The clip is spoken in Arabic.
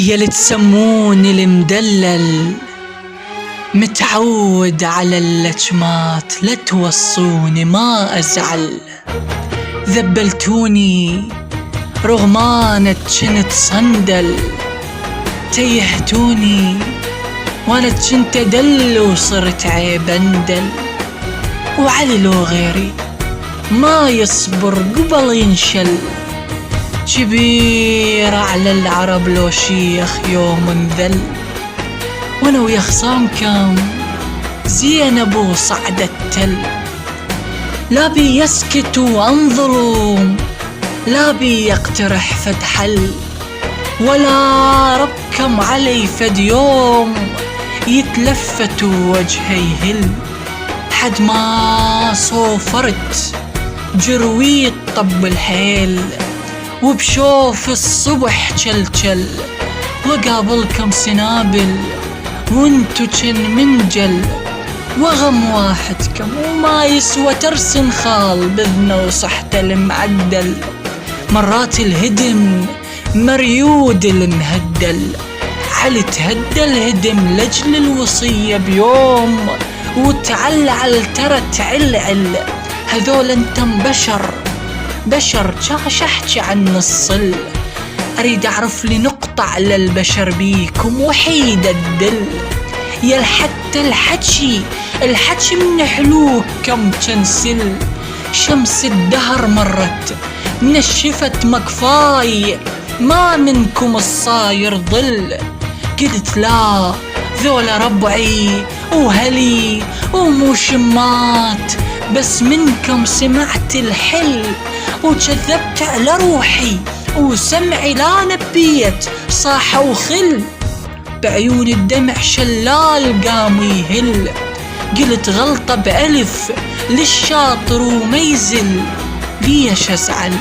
يلي تسموني المدلل، متعود على اللجمات، لا توصوني ما أزعل. ذبلتوني رغم جنت صندل، تيهتوني وانا جنت أدل وصرت عيبندل. وعلي لو غيري ما يصبر قبل ينشل، كبير على العرب لو شيخ يوم انذل. وانا ويا خصامكم زينب وصعد التل، لا بي يسكت وانظلم، لا بي يقترح فد حل، ولا ربكم علي فد يوم يتلفت وجهي هل. حد ما صوفرت جرويت طب الحيل، وبشوف الصبح جلجل، وقابلكم سنابل وانتو جن منجل. وغم واحدكم وما يسوى ترسن خال بذنه وصحته المعدل. مرات الهدم مريود المهدل، علي تهدى الهدم لجل الوصية بيوم، وتعلعل ترى تعلعل. هذول انتم بشر جاش احكي عن الصل، اريد اعرف لي نقطة على البشر بيكم وحيد الدل. يا حتى الحكي من حلوك كم تنسل، شمس الدهر مرت نشفت مكفاي، ما منكم الصاير ظل. قلت لا ذولا ربعي وهلي ومو شمات، بس منكم سمعت الحل وكذبت على روحي، وسمعي لا نبيت صاح وخل. بعيون الدمع شلال قام يهل، قلت غلطة بألف للشاطر وما يزل. ليش أزعل؟